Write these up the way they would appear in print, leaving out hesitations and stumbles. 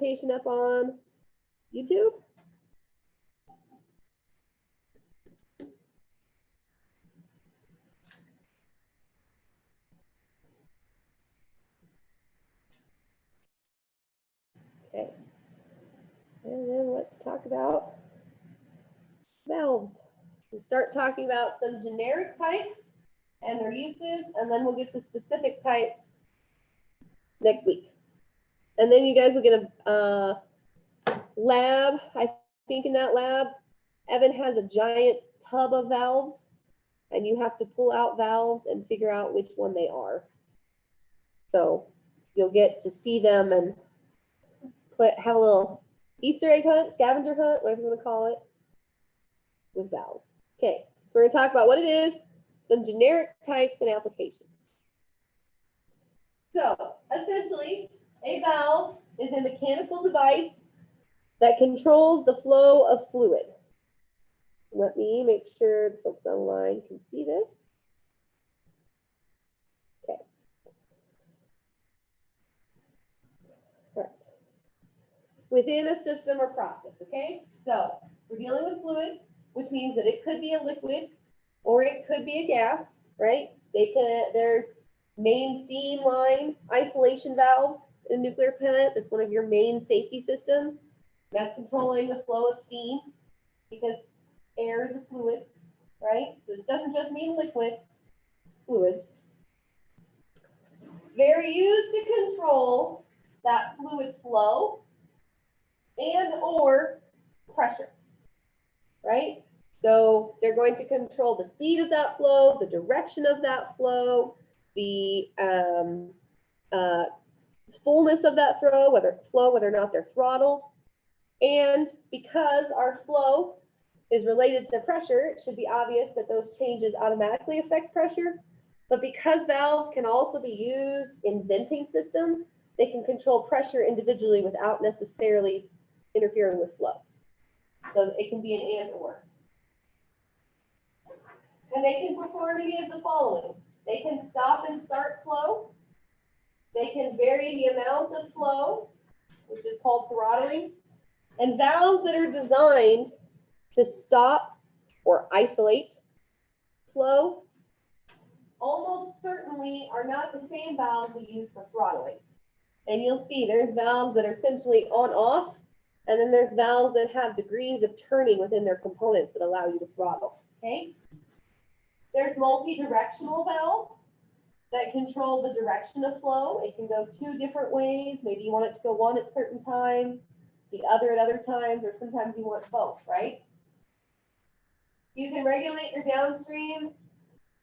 presentation up on YouTube? Okay. And then let's talk about valves. We'll start talking about some generic types and their uses, and then we'll get to specific types next week. And then you guys will get a lab. I think in that lab, Evan has a giant tub of valves, and you have to pull out valves and figure out which one they are. So you'll get to see them and have a little Easter egg hunt, scavenger hunt, whatever you want to call it, with valves. Okay, so we're going to talk about what it is, some generic types and applications. So essentially, a valve is a mechanical device that controls the flow of fluid. Let me make sure the folks online can see this. Okay. All right. Within a system or process, okay? So we're dealing with fluid, which means that it could be a liquid or it could be a gas, right? There's main steam line isolation valves in a nuclear plant. That's one of your main safety systems. That's controlling the flow of steam because air is a fluid, right? So this doesn't just mean liquid, fluids. They're used to control that fluid flow and or pressure, right? So they're going to control the speed of that flow, the direction of that flow, the fullness of that flow, whether or not they're throttled. And because our flow is related to pressure, it should be obvious that those changes automatically affect pressure. But because valves can also be used in venting systems, they can control pressure individually without necessarily interfering with flow. So it can be an and or. And they can perform any of the following. They can stop and start flow. They can vary the amount of flow, which is called throttling. And valves that are designed to stop or isolate flow almost certainly are not the same valves we use for throttling. And you'll see there's valves that are essentially on-off, and then there's valves that have degrees of turning within their components that allow you to throttle, okay? There's multi-directional valves that control the direction of flow. It can go two different ways. Maybe you want it to go one at certain times, the other at other times, or sometimes you want both, right? You can regulate your downstream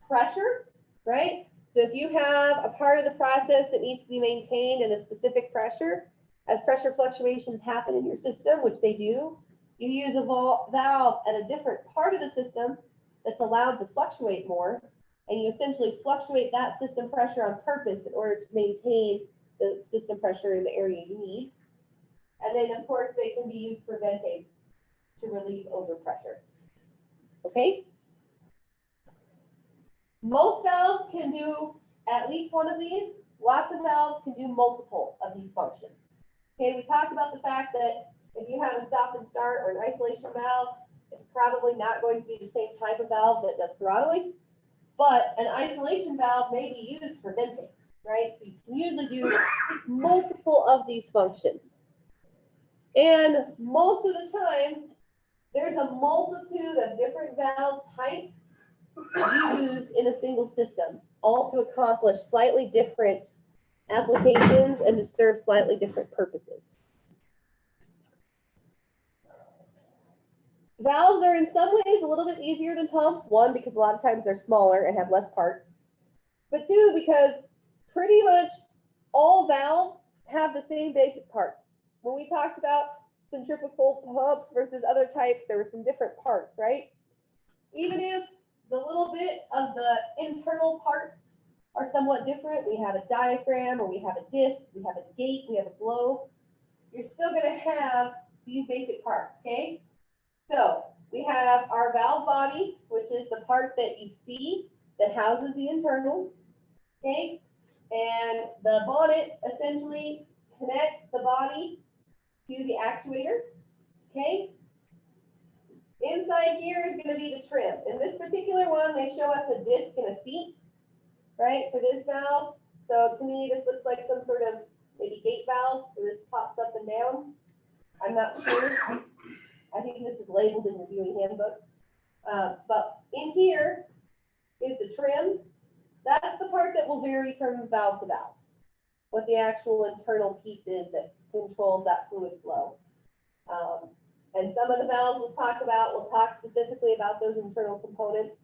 pressure, right? So if you have a part of the process that needs to be maintained in a specific pressure, as pressure fluctuations happen in your system, which they do, you use a valve at a different part of the system that's allowed to fluctuate more, and you essentially fluctuate that system pressure on purpose in order to maintain the system pressure in the area you need. And then, of course, they can be used for venting to relieve overpressure. Okay? Most valves can do at least one of these. Lots of valves can do multiple of these functions. Okay, we talked about the fact that if you have a stop and start or an isolation valve, it's probably not going to be the same type of valve that does throttling, but an isolation valve may be used for venting, right? So you can usually do multiple of these functions. And most of the time, there's a multitude of different valve types used in a single system, all to accomplish slightly different applications and to serve slightly different purposes. Valves are in some ways a little bit easier than pumps. One, because a lot of times they're smaller and have less parts. But two, because pretty much all valves have the same basic parts. When we talked about centrifugal pumps versus other types, there were some different parts, right? Even if the little bit of the internal parts are somewhat different, we have a diaphragm, or we have a disc, we have a gate, we have a globe, you're still going to have these basic parts, okay? So we have our valve body, which is the part that you see that houses the internals, okay? And the bonnet essentially connects the body the actuator, okay? Inside here is going to be the trim. In this particular one, they show us a disc and a seat, right, for this valve. So to me, this looks like some sort of maybe gate valve where this pops up and down. I'm not sure. I think this is labeled in your viewing handbook. But in here is the trim. That's the part that will vary from valve to valve, what the actual internal piece is that controls that fluid flow. And some of the valves we'll talk specifically about those internal components.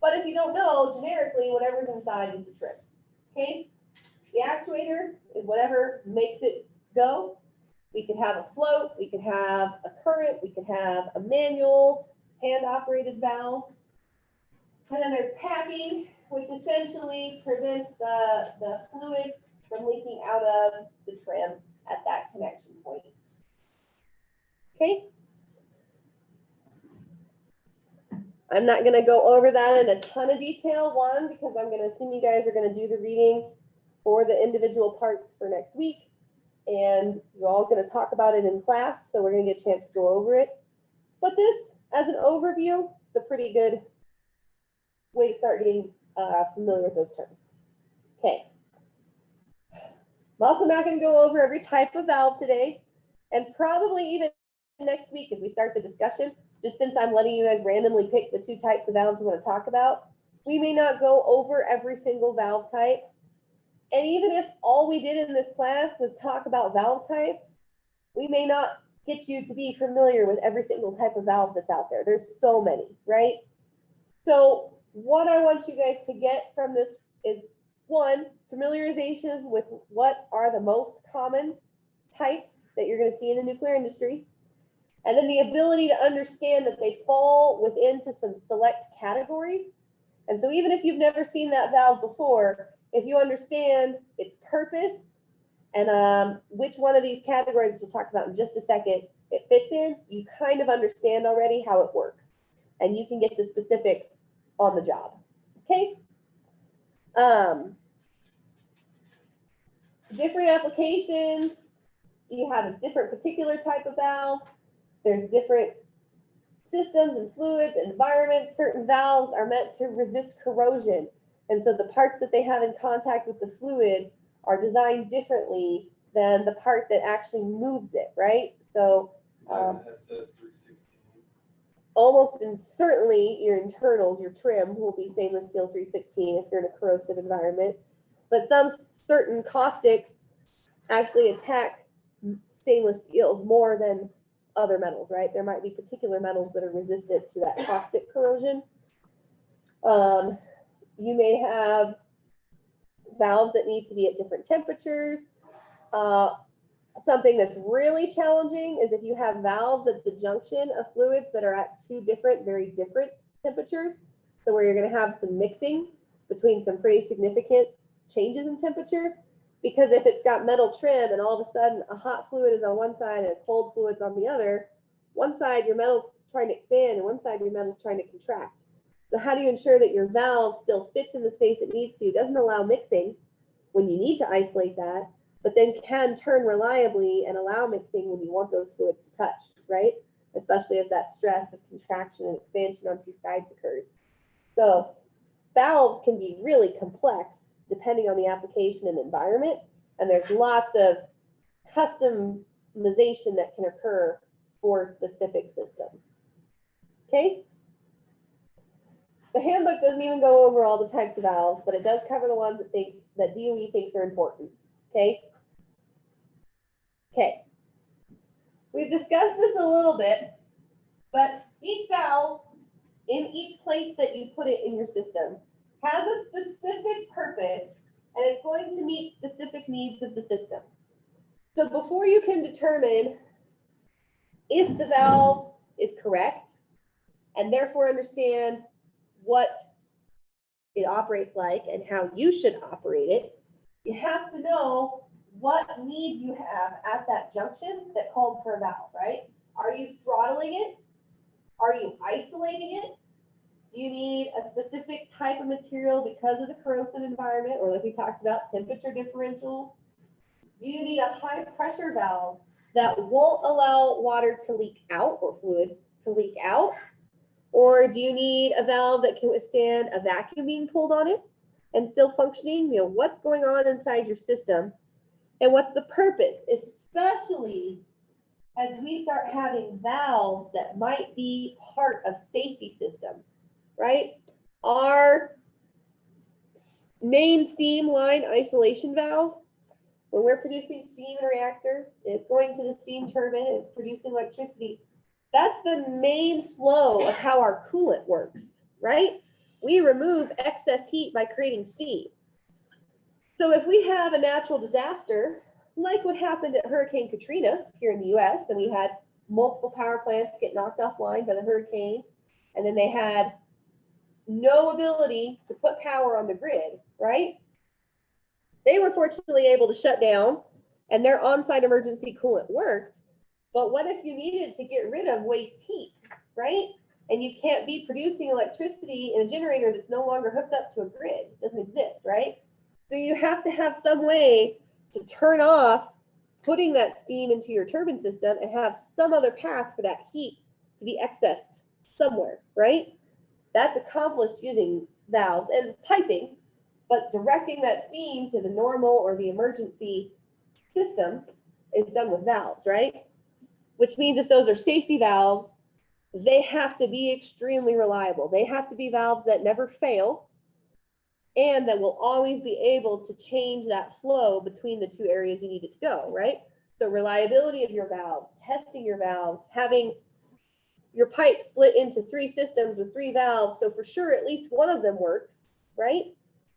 But if you don't know, generically, whatever's inside is the trim. Okay? The actuator is whatever makes it go. We could have a float, we could have a current, we could have a manual, hand-operated valve. And then there's packing, which essentially prevents the fluid from leaking out of the trim at that connection point. Okay? I'm not going to go over that in a ton of detail, one, because I'm going to assume you guys are going to do the reading for the individual parts for next week. And you're all going to talk about it in class, so we're going to get a chance to go over it. But this, as an overview, is a pretty good way to start getting familiar with those terms. Okay. I'm also not going to go over every type of valve today, and probably even next week as we start the discussion, just since I'm letting you guys randomly pick the two types of valves we want to talk about. We may not go over every single valve type. And even if all we did in this class was talk about valve types, we may not get you to be familiar with every single type of valve that's out there. There's so many, right? So what I want you guys to get from this is, one, familiarization with what are the most common types that you're going to see in the nuclear industry, and then the ability to understand that they fall within some select categories. And so even if you've never seen that valve before, if you understand its purpose and which one of these categories, which we'll talk about in just a second, it fits in, you kind of understand already how it works. And you can get the specifics on the job. Okay? Different applications, you have a different particular type of valve. There's different systems and fluids, environments. Certain valves are meant to resist corrosion. And so the parts that they have in contact with the fluid are designed differently than the part that actually moves it, right? So almost and certainly your internals, your trim will be stainless steel 316 if you're in a corrosive environment. But some certain caustics actually attack stainless steels more than other metals, right? There might be particular metals that are resistant to that caustic corrosion. You may have valves that need to be at different temperatures. Something that's really challenging is if you have valves at the junction of fluids that are at two different, very different temperatures. So where you're going to have some mixing between some pretty significant changes in temperature. Because if it's got metal trim and all of a sudden a hot fluid is on one side and a cold fluid's on the other, one side your metal's trying to expand and one side your metal's trying to contract. So how do you ensure that your valve still fits in the space it needs to, doesn't allow mixing when you need to isolate that, but then can turn reliably and allow mixing when you want those fluids to touch, right? Especially as that stress of contraction and expansion on two sides occurs. So valves can be really complex depending on the application and environment, and there's lots of customization that can occur for specific systems. Okay? The handbook doesn't even go over all the types of valves, but it does cover the ones that DOE thinks are important. Okay? Okay. We've discussed this a little bit, but each valve in each place that you put it in your system has a specific purpose, and it's going to meet specific needs of the system. So before you can determine if the valve is correct, and therefore understand what it operates like and how you should operate it, you have to know what needs you have at that junction that called for a valve, right? Are you throttling it? Are you isolating it? Do you need a specific type of material because of the corrosive environment, or like we talked about, temperature differentials? Do you need a high pressure valve that won't allow water to leak out or fluid to leak out? Or do you need a valve that can withstand a vacuum being pulled on it and still functioning? You know, what's going on inside your system and what's the purpose, especially as we start having valves that might be part of safety systems, right? Our main steam line isolation valve, when we're producing steam in a reactor, it's going to the steam turbine, it's producing electricity. That's the main flow of how our coolant works, right? We remove excess heat by creating steam. So if we have a natural disaster, like what happened at Hurricane Katrina here in the US, and we had multiple power plants get knocked offline by the hurricane, and then they had no ability to put power on the grid, right? They were fortunately able to shut down, and their on-site emergency coolant worked. But what if you needed to get rid of waste heat, right? And you can't be producing electricity in a generator that's no longer hooked up to a grid. It doesn't exist, right? So you have to have some way to turn off putting that steam into your turbine system and have some other path for that heat to be accessed somewhere, right? That's accomplished using valves and piping, but directing that steam to the normal or the emergency system is done with valves, right? Which means if those are safety valves, they have to be extremely reliable. They have to be valves that never fail and that will always be able to change that flow between the two areas you need it to go, right? So reliability of your valves, testing your valves, having your pipe split into 3 systems with 3 valves, so for sure at least one of them works, right?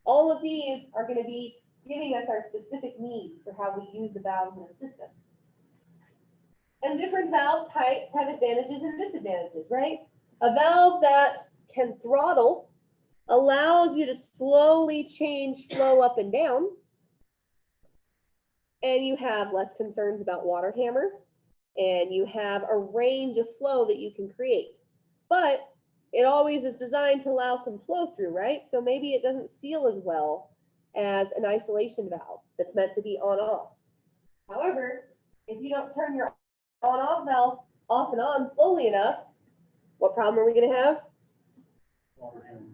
All of these are going to be giving us our specific needs for how we use the valves in the system. And different valve types have advantages and disadvantages, right? A valve that can throttle allows you to slowly change flow up and down, and you have less concerns about water hammer, and you have a range of flow that you can create. But it always is designed to allow some flow through, right? So maybe it doesn't seal as well as an isolation valve that's meant to be on-off. However, if you don't turn your on-off valve off and on slowly enough, what problem are we going to have?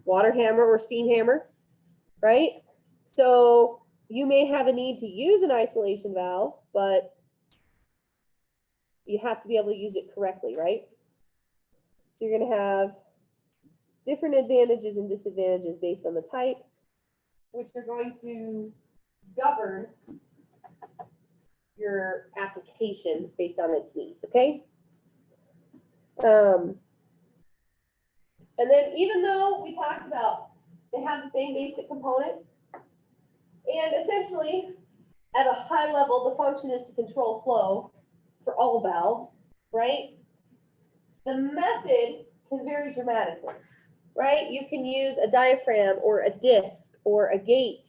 Water hammer or steam hammer, right? So you may have a need to use an isolation valve, but you have to be able to use it correctly, right? So you're going to have different advantages and disadvantages based on the type, which are going to govern your application based on its needs, okay? And then even though we talked about they have the same basic components, and essentially at a high level, the function is to control flow for all valves, right? The method can vary dramatically, right? You can use a diaphragm or a disc or a gate,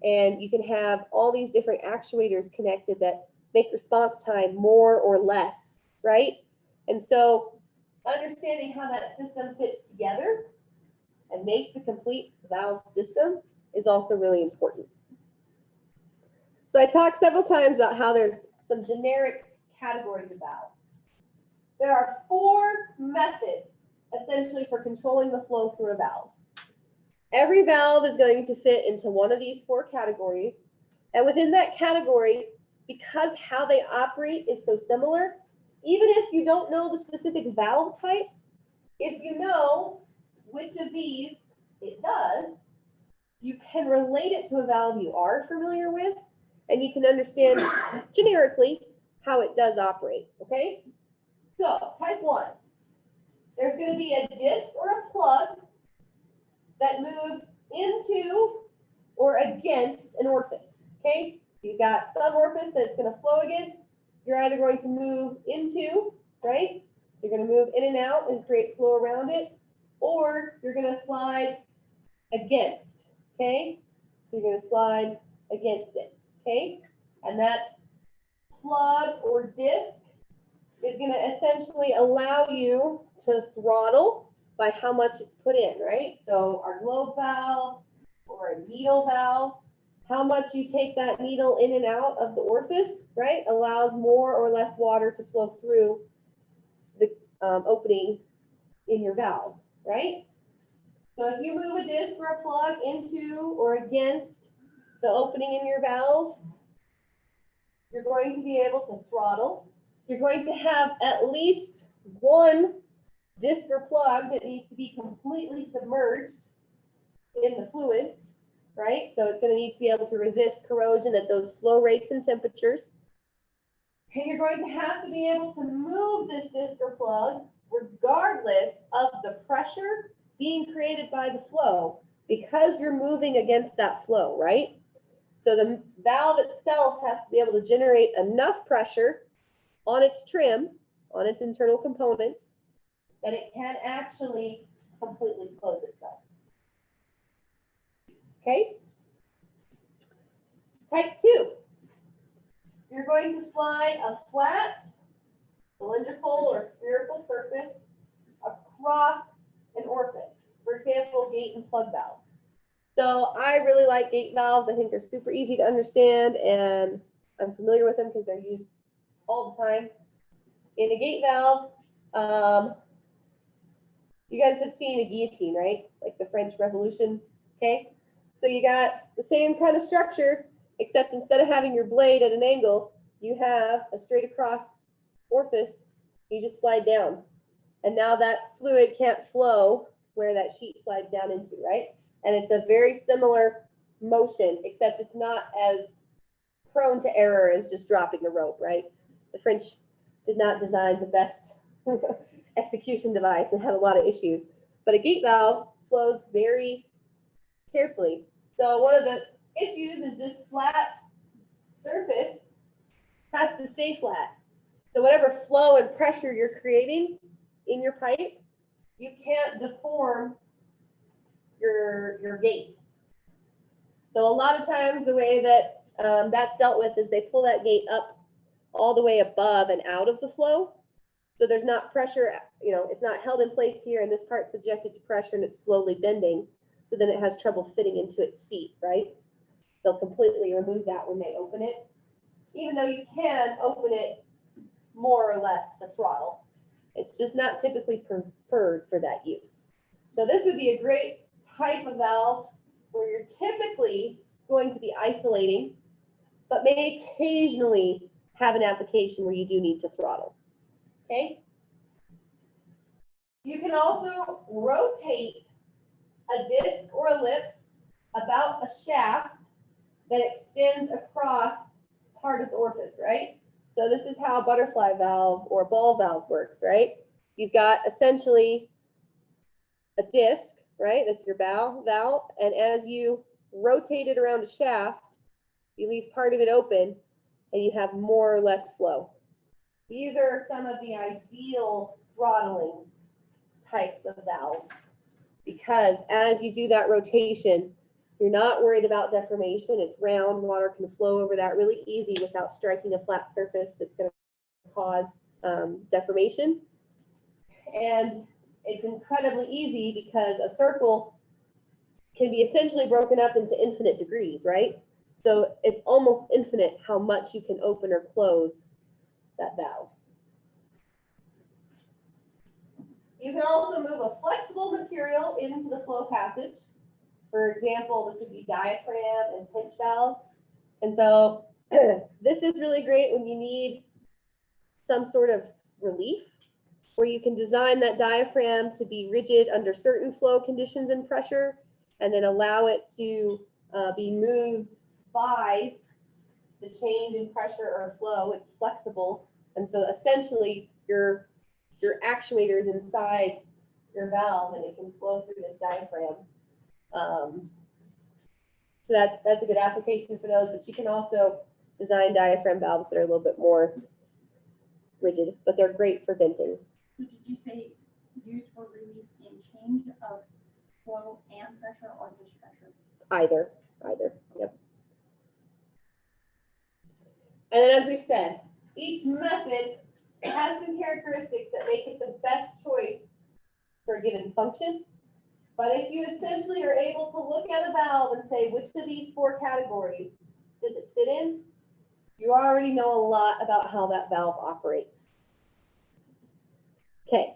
and you can have all these different actuators connected that make response time more or less, right? And so understanding how that system fits together and makes a complete valve system is also really important. So I talked several times about how there's some generic categories of valves. There are 4 methods essentially for controlling the flow through a valve. Every valve is going to fit into one of these 4 categories. And within that category, because how they operate is so similar, even if you don't know the specific valve type, if you know which of these it does, you can relate it to a valve you are familiar with, and you can understand generically how it does operate, okay? So, type 1, there's going to be a disc or a plug that moves into or against an orifice, okay? You've got some orifice that it's going to flow against. You're either going to move into, right? You're going to move in and out and create flow around it, or you're going to slide against, okay? So you're going to slide against it, okay? And that plug or disc is going to essentially allow you to throttle by how much it's put in, right? So our globe valve or a needle valve how much you take that needle in and out of the orifice, right, allows more or less water to flow through the opening in your valve, right? So if you move a disc or a plug into or against the opening in your valve, you're going to be able to throttle. You're going to have at least one disc or plug that needs to be completely submerged in the fluid, right? So it's going to need to be able to resist corrosion at those flow rates and temperatures. And you're going to have to be able to move this disc or plug regardless of the pressure being created by the flow, because you're moving against that flow, right? So the valve itself has to be able to generate enough pressure on its trim, on its internal components, that it can actually completely close itself. Okay? Type 2. You're going to slide a flat, cylindrical, or spherical surface across an orifice. For example, gate and plug valves. So I really like gate valves. I think they're super easy to understand, and I'm familiar with them because they're used all the time. In a gate valve, you guys have seen a guillotine, right? Like the French Revolution, okay? So you got the same kind of structure, except instead of having your blade at an angle, you have a straight across orifice. You just slide down. And now that fluid can't flow where that sheet slides down into, right? And it's a very similar motion, except it's not as prone to error as just dropping a rope, right? The French did not design the best execution device and had a lot of issues. But a gate valve flows very carefully. So one of the issues is this flat surface has to stay flat. So whatever flow and pressure you're creating in your pipe, you can't deform your gate. So a lot of times the way that that's dealt with is they pull that gate up all the way above and out of the flow. So there's not pressure, you know, it's not held in place here, and this part's subjected to pressure and it's slowly bending. So then it has trouble fitting into its seat, right? They'll completely remove that when they open it, even though you can open it more or less to throttle. It's just not typically preferred for that use. So this would be a great type of valve where you're typically going to be isolating, but may occasionally have an application where you do need to throttle. Okay? You can also rotate a disc or a ellipse about a shaft that extends across part of the orifice, right? So this is how a butterfly valve or ball valve works, right? You've got essentially a disc, right? That's your valve, and as you rotate it around a shaft, you leave part of it open and you have more or less flow. These are some of the ideal throttling types of valves, because as you do that rotation, you're not worried about deformation. It's round, water can flow over that really easy without striking a flat surface that's going to cause deformation. And it's incredibly easy because a circle can be essentially broken up into infinite degrees, right? So it's almost infinite how much you can open or close that valve. You can also move a flexible material into the flow passage. For example, this would be diaphragm and pinch valves. And so this is really great when you need some sort of relief, where you can design that diaphragm to be rigid under certain flow conditions and pressure, and then allow it to be moved by the change in pressure or flow. It's flexible. And so essentially your actuator's inside your valve and it can flow through this diaphragm. So that's a good application for those, but you can also design diaphragm valves that are a little bit more rigid, but they're great for venting. So did you say use for relief in change of flow and pressure, or just pressure? Either, yep. And then as we said, each method has some characteristics that make it the best choice for a given function But if you essentially are able to look at a valve and say, which of these 4 categories does it fit in? You already know a lot about how that valve operates. Okay,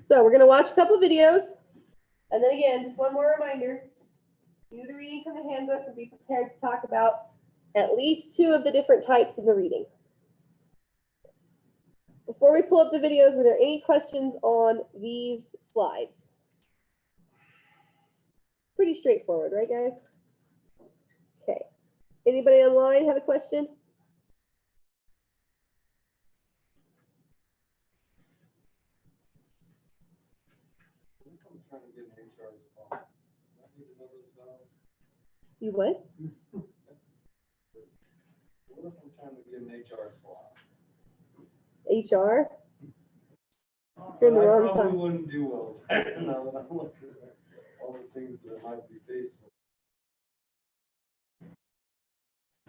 so we're gonna watch a couple videos. And then again, just one more reminder, do the reading from the handbook and be prepared to talk about at least 2 of the different types in the reading. Before we pull up the videos, were there any questions on these slides? Pretty straightforward, right, guys? Okay. Anybody online have a question? I'm trying to get an HR spot. I need to know those valves. You would? What if I'm trying to get an HR slot? HR? You're in the I wrong probably time. wouldn't do well there now that I'm looking at all the things that I might be faced with.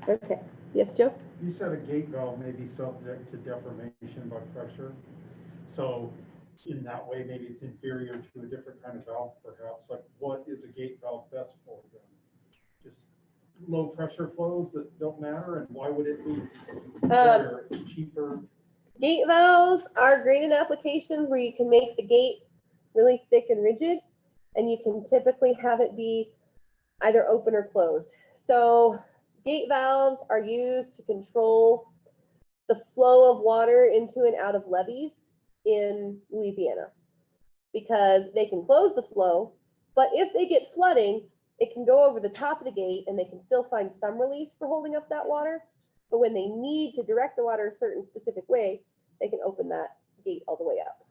Okay. Yes, Joe? You said a gate valve may be subject to deformation by pressure. So in that way, maybe it's inferior to a different kind of valve, perhaps. Like, what is a gate valve best for then? Just low pressure flows that don't matter, and why would it be better, cheaper? Gate valves are great in applications where you can make the gate really thick and rigid, and you can typically have it be either open or closed. So gate valves are used to control the flow of water into and out of levees in Louisiana because they can close the flow, but if they get flooding, it can go over the top of the gate and they can still find some release for holding up that water. But when they need to direct the water a certain specific way, they can open that gate all the way up.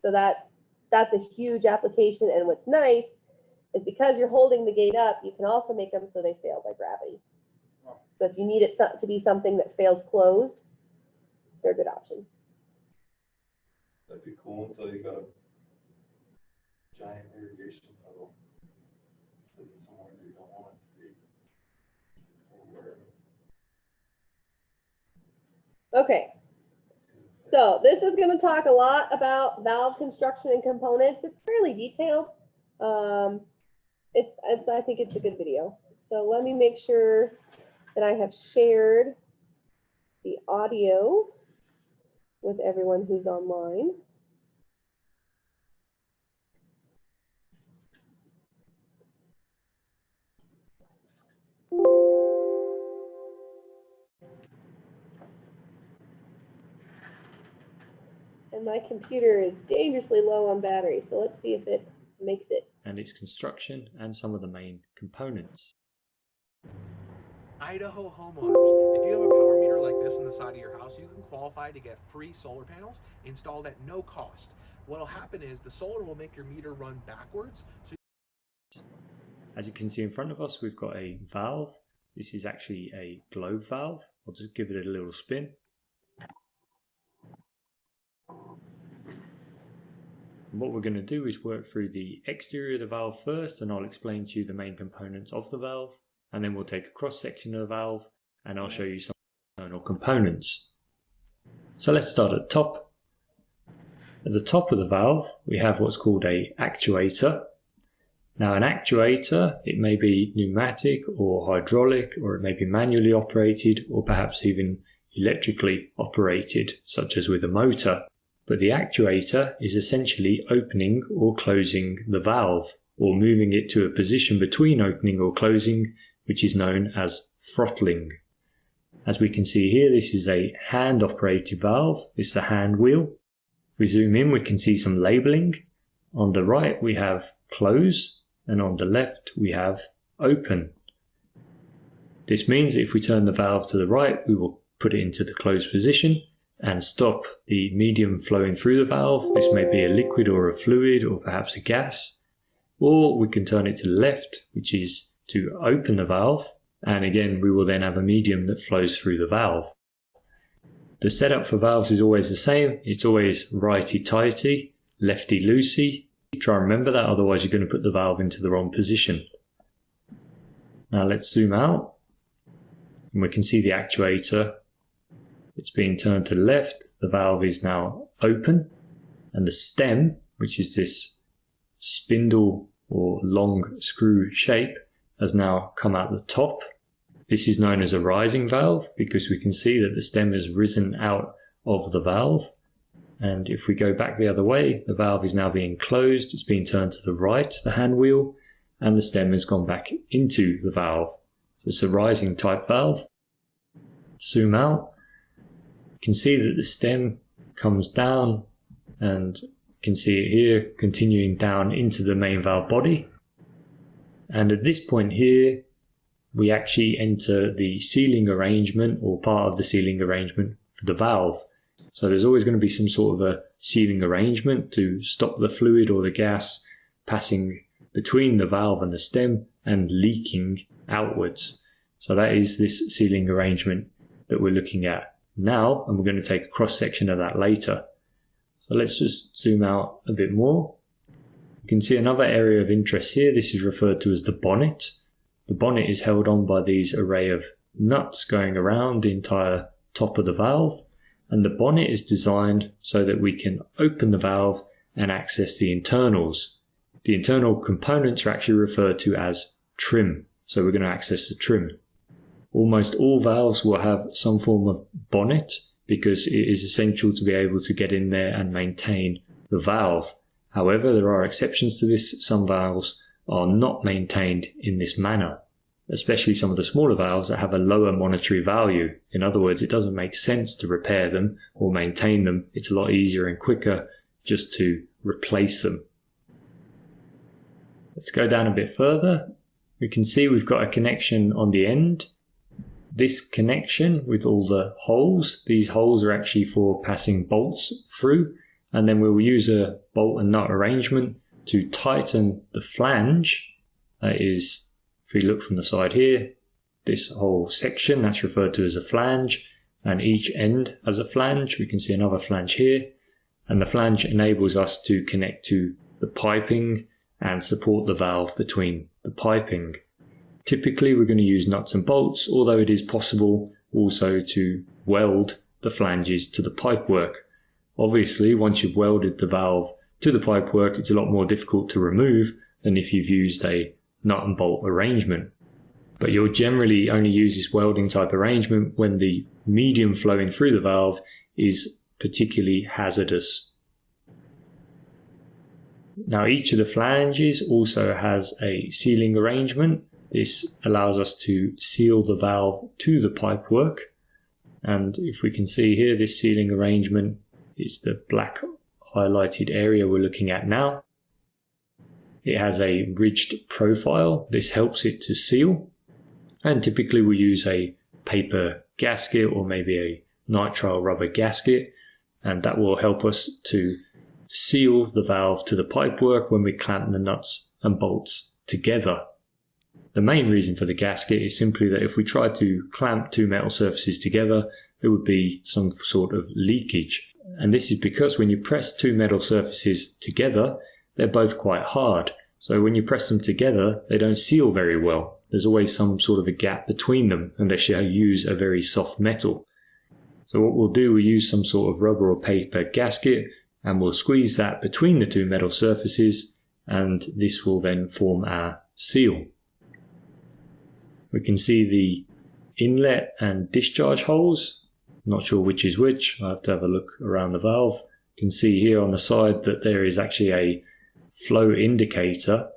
So that's a huge application. And what's nice is because you're holding the gate up, you can also make them so they fail by gravity. So if you need it to be something that fails closed, they're a good option. That'd be cool until you got a giant irrigation puddle sitting somewhere you don't want it to be. Or wherever. Okay. So this is going to talk a lot about valve construction and components. It's fairly detailed. I think it's a good video. So let me make sure that I have shared the audio with everyone who's online. And my computer is dangerously low on battery, so let's see if it makes it. And its construction and some of the main components. Idaho homeowners, if you have a power meter like this on the side of your house, you can qualify to get free solar panels installed at no cost. What'll happen is the solar will make your meter run backwards. As you can see in front of us, we've got a valve. This is actually a globe valve. I'll just give it a little spin. And what we're going to do is work through the exterior of the valve first, and I'll explain to you the main components of the valve. And then we'll take a cross section of the valve and I'll show you some external components. So let's start at the top. At the top of the valve, we have what's called an actuator. Now an actuator, it may be pneumatic or hydraulic, or it may be manually operated or perhaps even electrically operated, such as with a motor. But the actuator is essentially opening or closing the valve, or moving it to a position between opening or closing, which is known as throttling. As we can see here, this is a hand operated valve. This is a hand wheel. If we zoom in, we can see some labeling. On the right, we have close, and on the left, we have open. This means that if we turn the valve to the right, we will put it into the closed position and stop the medium flowing through the valve. This may be a liquid or a fluid or perhaps a gas. Or we can turn it to the left, which is to open the valve, and again we will then have a medium that flows through the valve. The setup for valves is always the same. It's always righty-tighty, lefty-loosey. Try and remember that, otherwise you're going to put the valve into the wrong position. Now let's zoom out, and we can see the actuator. It's being turned to the left. The valve is now open, and the stem, which is this spindle or long screw shape has now come out the top. This is known as a rising valve because we can see that the stem has risen out of the valve. And if we go back the other way, the valve is now being closed, it's being turned to the right, the hand wheel, and the stem has gone back into the valve. So it's a rising type valve. Zoom out, you can see that the stem comes down, and you can see it here continuing down into the main valve body. And at this point here, we actually enter the sealing arrangement, or part of the sealing arrangement for the valve. So there's always going to be some sort of a sealing arrangement to stop the fluid or the gas passing between the valve and the stem and leaking outwards. So that is this sealing arrangement that we're looking at now, and we're going to take a cross section of that later. So let's just zoom out a bit more. You can see another area of interest here. This is referred to as the bonnet. The bonnet is held on by these array of nuts going around the entire top of the valve, and the bonnet is designed so that we can open the valve and access the internals. The internal components are actually referred to as trim, so we're going to access the trim. Almost all valves will have some form of bonnet because it is essential to be able to get in there and maintain the valve. However, there are exceptions to this. Some valves are not maintained in this manner, especially some of the smaller valves that have a lower monetary value. In other words, it doesn't make sense to repair them or maintain them. It's a lot easier and quicker just to replace them. Let's go down a bit further. We can see we've got a connection on the end. This connection with all the holes, these holes are actually for passing bolts through, and then we will use a bolt and nut arrangement to tighten the flange. That is, if we look from the side here, this whole section, that's referred to as a flange, and each end has a flange. We can see another flange here, and the flange enables us to connect to the piping and support the valve between the piping. Typically we're going to use nuts and bolts, although it is possible also to weld the flanges to the pipework. Obviously, once you've welded the valve to the pipework, it's a lot more difficult to remove than if you've used a nut and bolt arrangement. But you'll generally only use this welding type arrangement when the medium flowing through the valve is particularly hazardous. Now, each of the flanges also has a sealing arrangement. This allows us to seal the valve to the pipework. And if we can see here, this sealing arrangement is the black highlighted area we're looking at now. It has a ridged profile. This helps it to seal. And typically we use a paper gasket or maybe a nitrile rubber gasket. And that will help us to seal the valve to the pipework when we clamp the nuts and bolts together. The main reason for the gasket is simply that if we tried to clamp two metal surfaces together, there would be some sort of leakage. And this is because when you press two metal surfaces together, they're both quite hard. So when you press them together, they don't seal very well. There's always some sort of a gap between them unless you use a very soft metal. So what we'll do, we'll use some sort of rubber or paper gasket and we'll squeeze that between the two metal surfaces, and this will then form our seal. We can see the inlet and discharge holes. Not sure which is which. I have to have a look around the valve. You can see here on the side that there is actually a flow indicator.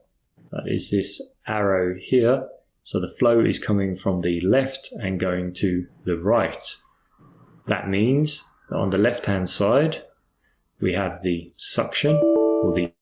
That is this arrow here. So the flow is coming from the left and going to the right. That means that on the left hand side we have the suction or the